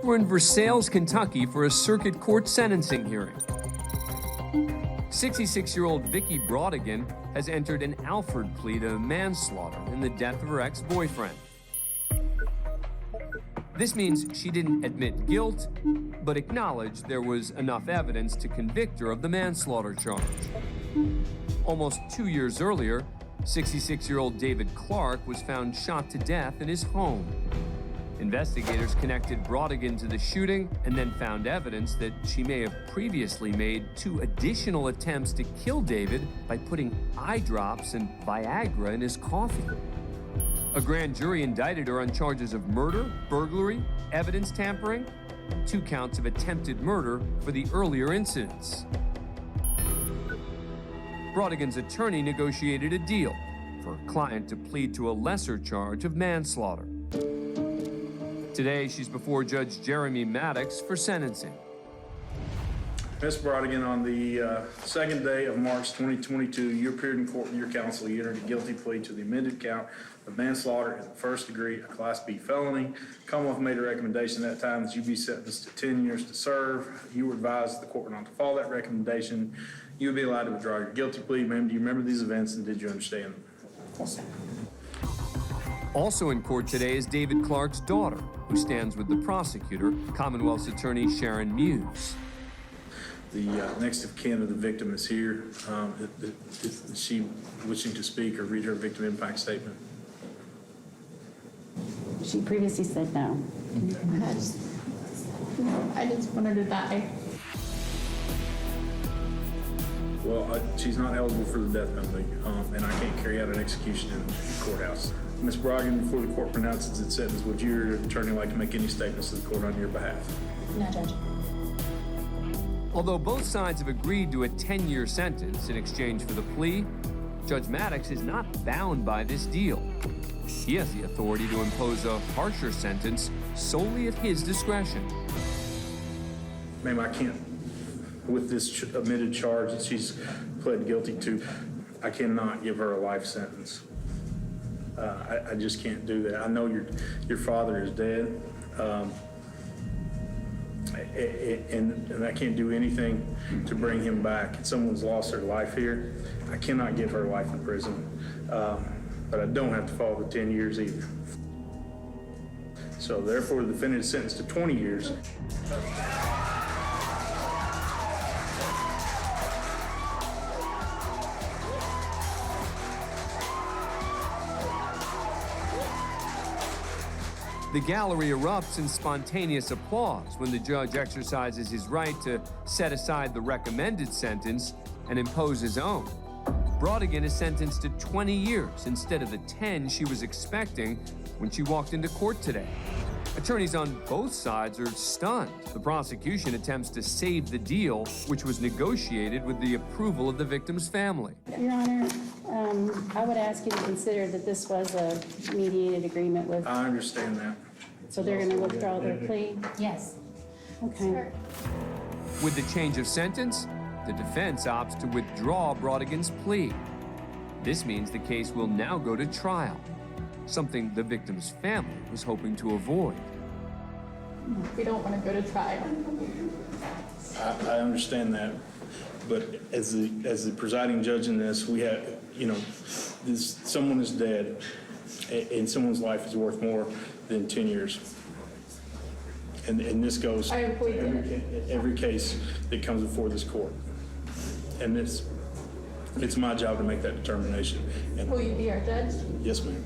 we're in Versailles, Kentucky for a circuit court sentencing hearing. 66-year-old Vicky Broadigan has entered an Alford plea to manslaughter in the death of her ex-boyfriend. This means she didn't admit guilt, but acknowledged there was enough evidence to convict her of the manslaughter charge. Almost 2 years earlier, 66-year-old David Clark was found shot to death in his home. Investigators connected Broadigan to the shooting and then found evidence that she may have previously made 2 additional attempts to kill David by putting eye drops and Viagra in his coffee. A grand jury indicted her on charges of murder, burglary, evidence tampering, 2 counts of attempted murder for the earlier incidents. Broadigan's attorney negotiated a deal for her client to plead to a lesser charge of manslaughter. Today, she's before Judge Jeremy Maddox for sentencing. Ms. Broadigan, on the second day of March 2022, you appeared in court with your counsel. You entered a guilty plea to the amended count of manslaughter in the first degree, a Class B felony. Commonwealth made a recommendation at that time that you be sentenced to 10 years to serve. You were advised the court not to follow that recommendation. You would be allowed to withdraw your guilty plea. Ma'am, do you remember these events and did you understand them? Yes, sir. Also in court today is David Clark's daughter, who stands with the prosecutor, Commonwealth's attorney Sharon Muse. The next of kin of the victim is here. Is she wishing to speak or read her victim impact statement? She previously said no. I just want her to die. Well, she's not eligible for the death penalty, and I can't carry out an execution in the courthouse. Ms. Broadigan, before the court pronounces its sentence, would your attorney like to make any statements to the court on your behalf? No, Judge. Although both sides have agreed to a 10-year sentence in exchange for the plea, Judge Maddox is not bound by this deal. He has the authority to impose a harsher sentence solely at his discretion. Ma'am, I can't, with this admitted charge that she's pled guilty to, I cannot give her a life sentence. I just can't do that. I know your father is dead, and I can't do anything to bring him back. Someone's lost their life here. I cannot give her life in prison, but I don't have to follow the 10 years either. So therefore, the defendant is sentenced to 20 years. The gallery erupts in spontaneous applause when the judge exercises his right to set aside the recommended sentence and impose his own. Broadigan is sentenced to 20 years instead of the 10 she was expecting when she walked into court today. Attorneys on both sides are stunned. The prosecution attempts to save the deal, which was negotiated with the approval of the victim's family. Your Honor, I would ask you to consider that this was a mediated agreement with... I understand that. So they're going to withdraw their plea? Yes. Okay. With the change of sentence, the defense opts to withdraw Broadigan's plea. This means the case will now go to trial, something the victim's family was hoping to avoid. We don't want to go to trial. I understand that, but as the presiding judge in this, we have, someone is dead, and someone's life is worth more than 10 years. And this goes every case that comes before this court. And it's my job to make that determination. And Will you be our judge? yes, ma'am.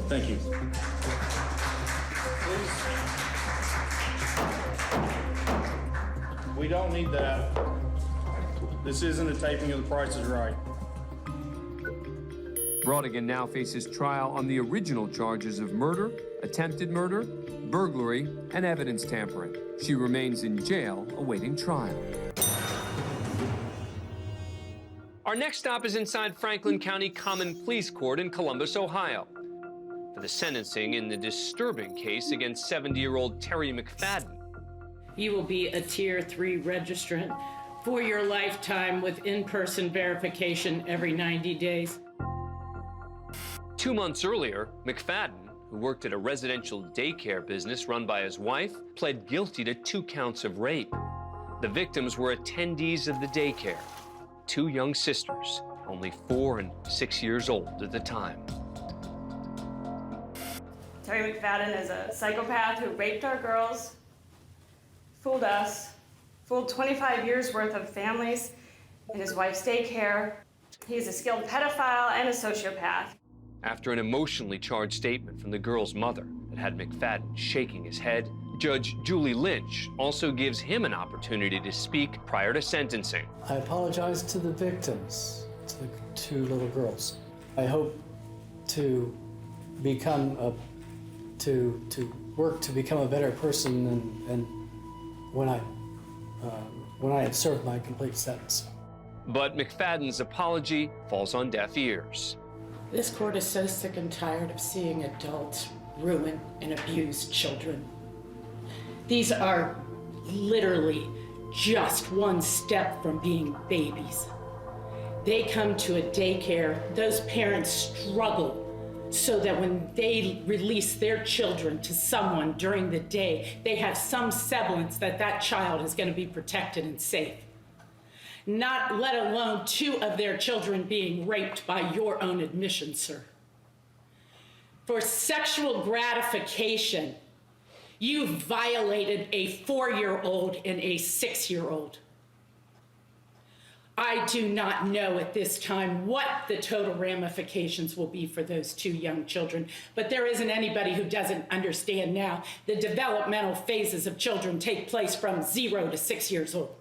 Thank you. We don't need that. This isn't a taping of The Price is Right. Broadigan now faces trial on the original charges of murder, attempted murder, burglary, and evidence tampering. She remains in jail awaiting trial. Our next stop is inside Franklin County Common Pleas Court in Columbus, Ohio, for the sentencing in the disturbing case against 70-year-old Terry McFaden. You will be a Tier 3 registrant for your lifetime with in-person verification every 90 days. 2 months earlier, McFaden, who worked at a residential daycare business run by his wife, pled guilty to 2 counts of rape. The victims were attendees of the daycare, 2 young sisters, only 4 and 6 years old at the time. Terry McFaden is a psychopath who raped our girls, fooled us, fooled 25 years worth of families in his wife's daycare. He's a skilled pedophile and a sociopath. After an emotionally charged statement from the girl's mother that had McFaden shaking his head, Judge Julie Lynch also gives him an opportunity to speak prior to sentencing. I apologize to the victims, to the 2 little girls. I hope to become to work to become a better person and when I have served my complete sentence. But McFadden's apology falls on deaf ears. This court is so sick and tired of seeing adults ruin and abuse children. These are literally just one step from being babies. They come to a daycare, those parents struggle so that when they release their children to someone during the day, they have some semblance that that child is going to be protected and safe. Not let alone 2 of their children being raped by your own admission, sir. For sexual gratification, you violated a 4-year-old and a 6-year-old. I do not know at this time what the total ramifications will be for those 2 young children, but there isn't anybody who doesn't understand now the developmental phases of children take place from 0 to 6 years old.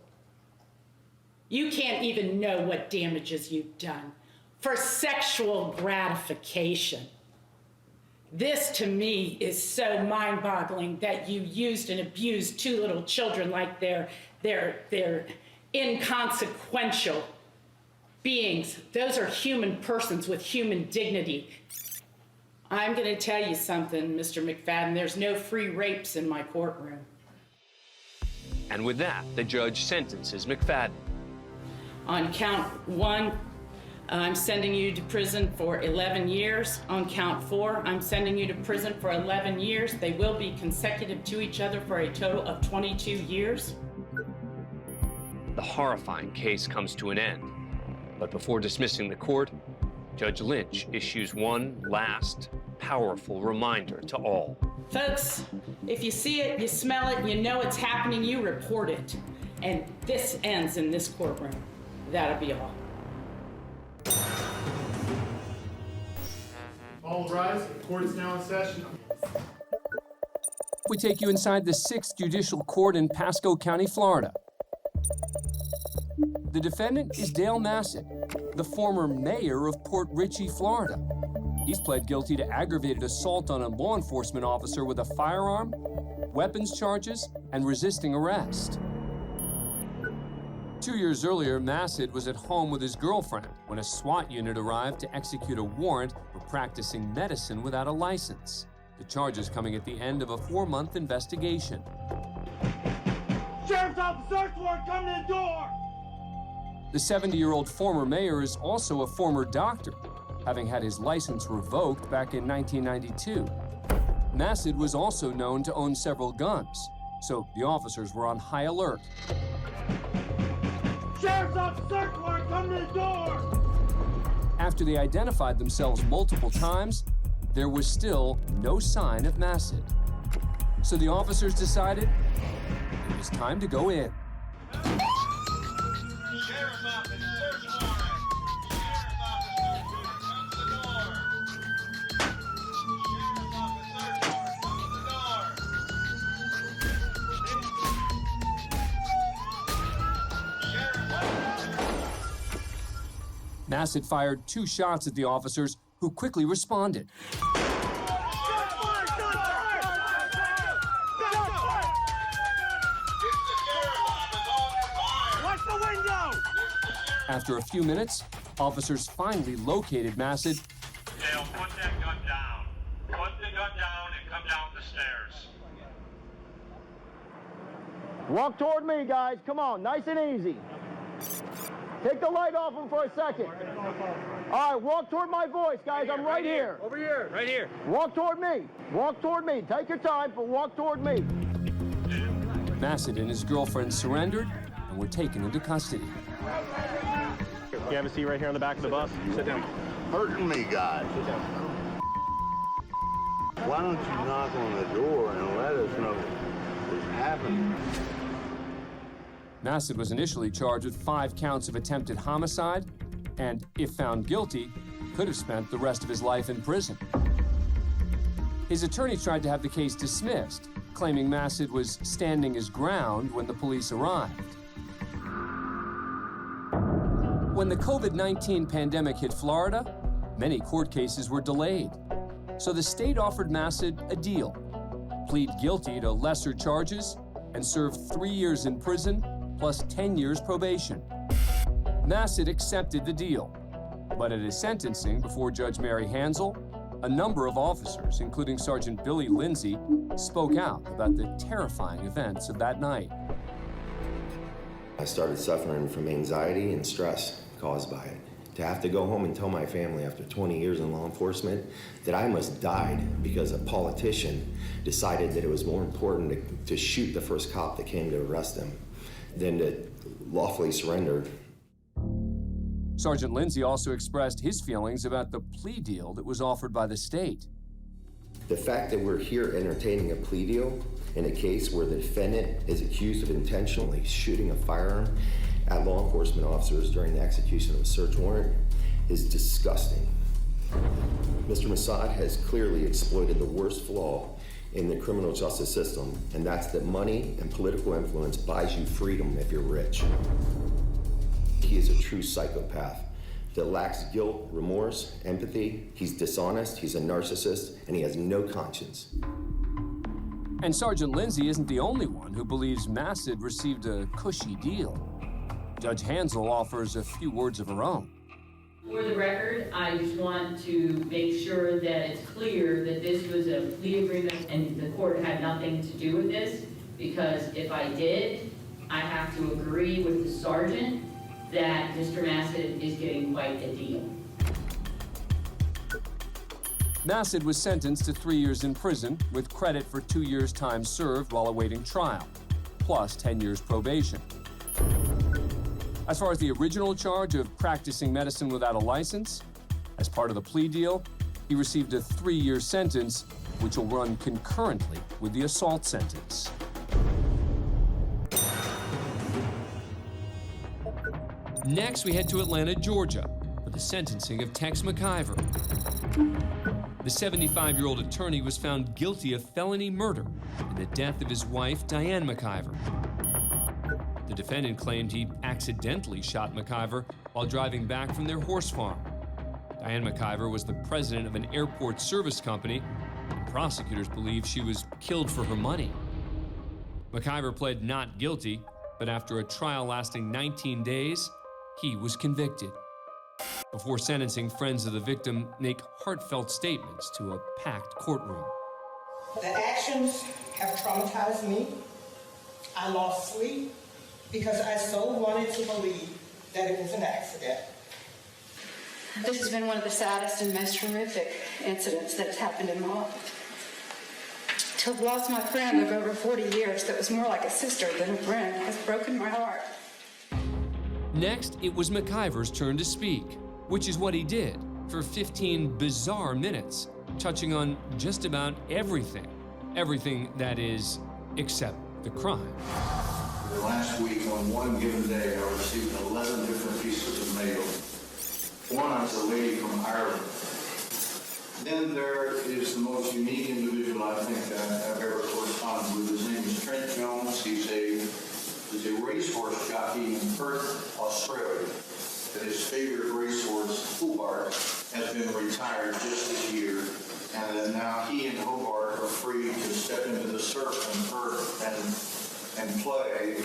You can't even know what damages you've done for sexual gratification. This, to me, is so mind-boggling that you used and abused 2 little children like they're inconsequential beings. Those are human persons with human dignity. I'm going to tell you something, Mr. McFaden. There's no free rapes in my courtroom. And with that, the judge sentences McFaden. On count 1, I'm sending you to prison for 11 years. On count 4, I'm sending you to prison for 11 years. They will be consecutive to each other for a total of 22 years. The horrifying case comes to an end. But before dismissing the court, Judge Lynch issues one last powerful reminder to all. Folks, if you see it, you smell it, you know it's happening, you report it. And this ends in this courtroom. That'll be all. All rise. The court is now in session. We take you inside the 6th Judicial Court in Pasco County, Florida. The defendant is Dale Massad, the former mayor of Port Richey, Florida. He's pled guilty to aggravated assault on a law enforcement officer with a firearm, weapons charges, and resisting arrest. 2 years earlier, Massad was at home with his girlfriend when a SWAT unit arrived to execute a warrant for practicing medicine without a license. The charges coming at the end of a 4-month investigation. Sheriff's office, search warrant, come to the door! The 70-year-old former mayor is also a former doctor, having had his license revoked back in 1992. Massad was also known to own several guns, so the officers were on high alert. Sheriff's office, search warrant, come to the door! After they identified themselves multiple times, there was still no sign of Massad. So the officers decided it was time to go in. Sheriff's office, search warrant! Sheriff's office, search warrant, come to the door! Sheriff's office, search warrant, come to the door! Massad fired 2 shots at the officers, who quickly responded. After a few minutes, officers finally located Massad. Dale, put that gun down. Put the gun down and come down the stairs. Walk toward me, guys. Come on, nice and easy. Take the light off him for a second. All right, walk toward my voice, guys. I'm right here. Over here. Right here. Walk toward me. Walk toward me. Take your time, but walk toward me. Massad and his girlfriend surrendered and were taken into custody. You have a seat right here on the back of the bus. Sit down. Hurting me, guys. Why don't you knock on the door and let us know what's happening? Massad was initially charged with 5 counts of attempted homicide and, if found guilty, could have spent the rest of his life in prison. His attorney tried to have the case dismissed, claiming Massad was standing his ground when the police arrived. When the COVID-19 pandemic hit Florida, many court cases were delayed. So the state offered Massad a deal: plead guilty to lesser charges and serve 3 years in prison plus 10 years probation. Massad accepted the deal, but at his sentencing before Judge Mary Hansel, a number of officers, including Sergeant Billy Lindsay, spoke out about the terrifying events of that night. I started suffering from anxiety and stress caused by it. To have to go home and tell my family after 20 years in law enforcement that I almost died because a politician decided that it was more important to shoot the first cop that came to arrest him than to lawfully surrender. Sergeant Lindsay also expressed his feelings about the plea deal that was offered by the state. The fact that we're here entertaining a plea deal in a case where the defendant is accused of intentionally shooting a firearm at law enforcement officers during the execution of a search warrant is disgusting. Mr. Massad has clearly exploited the worst flaw in the criminal justice system, and that's that money and political influence buys you freedom if you're rich. He is a true psychopath that lacks guilt, remorse, empathy. He's dishonest, he's a narcissist, and he has no conscience. And Sergeant Lindsay isn't the only one who believes Massad received a cushy deal. Judge Hansel offers a few words of her own. For the record, I just want to make sure that it's clear that this was a plea agreement and the court had nothing to do with this, because if I did, I have to agree with the sergeant that Mr. Massad is getting quite a deal. Massad was sentenced to 3 years in prison with credit for 2 years' time served while awaiting trial, plus 10 years probation. As far as the original charge of practicing medicine without a license, as part of the plea deal, he received a 3-year sentence, which will run concurrently with the assault sentence. Next, we head to Atlanta, Georgia, for the sentencing of Tex McIver. The 75-year-old attorney was found guilty of felony murder in the death of his wife, Diane McIver. The defendant claimed he accidentally shot McIver while driving back from their horse farm. Diane McIver was the president of an airport service company, and prosecutors believe she was killed for her money. McIver pled not guilty, but after a trial lasting 19 days, he was convicted. Before sentencing, friends of the victim make heartfelt statements to a packed courtroom. The actions have traumatized me. I lost sleep because I so wanted to believe that it was an accident. This has been one of the saddest and most horrific incidents that's happened in my life. To have lost my friend of over 40 years that was more like a sister than a friend has broken my heart. Next, it was McIver's turn to speak, which is what he did for 15 bizarre minutes, touching on just about everything. Everything, that is, except the crime. Last week, on one given day, I received 11 different pieces of mail. One is a lady from Ireland. Then there is the most unique individual I think I've ever corresponded with. His name is Trent Jones. He's a racehorse jockey in Perth, Australia. His favorite racehorse, Hobart, has been retired just this year. And then now he and Hobart are free to step into the surf in Perth and play.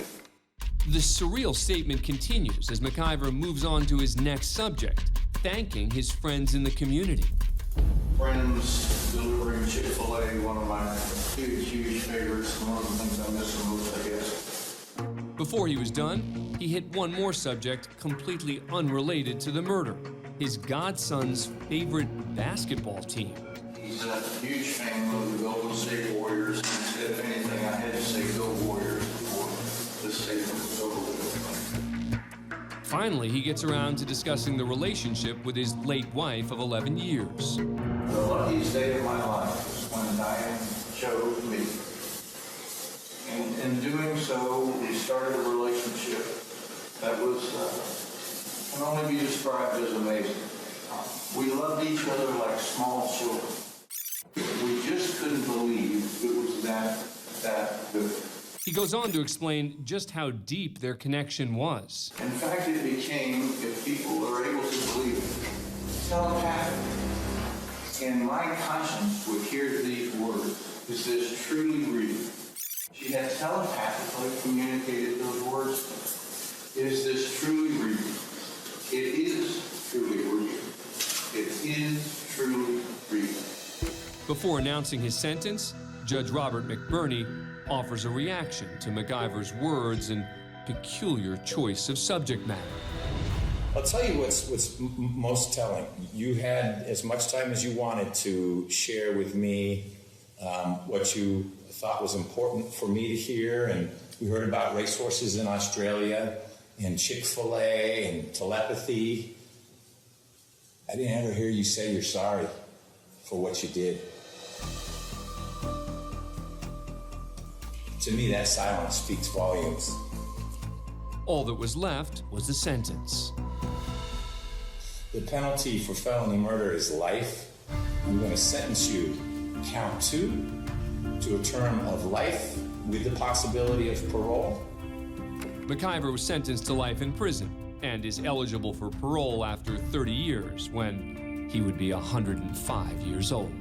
The surreal statement continues as McIver moves on to his next subject, thanking his friends in the community. Friends delivering Chick-fil-A, one of my huge favorites, one of the things I miss the most, I guess. Before he was done, he hit one more subject completely unrelated to the murder, his godson's favorite basketball team. He's a huge fan of the Golden State Warriors. Instead of anything, I had to say go Warriors before this segment was over with. Finally, he gets around to discussing the relationship with his late wife of 11 years. The luckiest day of my life was when Diane chose me. And in doing so, we started a relationship that was, can only be described as amazing. We loved each other like small children. We just couldn't believe it was that good. He goes on to explain just how deep their connection was. In fact, it became, if people are able to believe it, telepathic. And my conscience would hear these words, is this truly real? She had telepathically communicated those words. Is this truly real? It is truly real. It is truly real. Before announcing his sentence, Judge Robert McBurney offers a reaction to McIver's words and peculiar choice of subject matter. I'll tell you what's most telling. You had as much time as you wanted to share with me what you thought was important for me to hear, and we heard about racehorses in Australia, and Chick-fil-A, and telepathy. I didn't ever hear you say you're sorry for what you did. To me, that silence speaks volumes. All that was left was the sentence. The penalty for felony murder is life. I'm going to sentence you, count 2, to a term of life with the possibility of parole. McIver was sentenced to life in prison and is eligible for parole after 30 years when he would be 105 years old.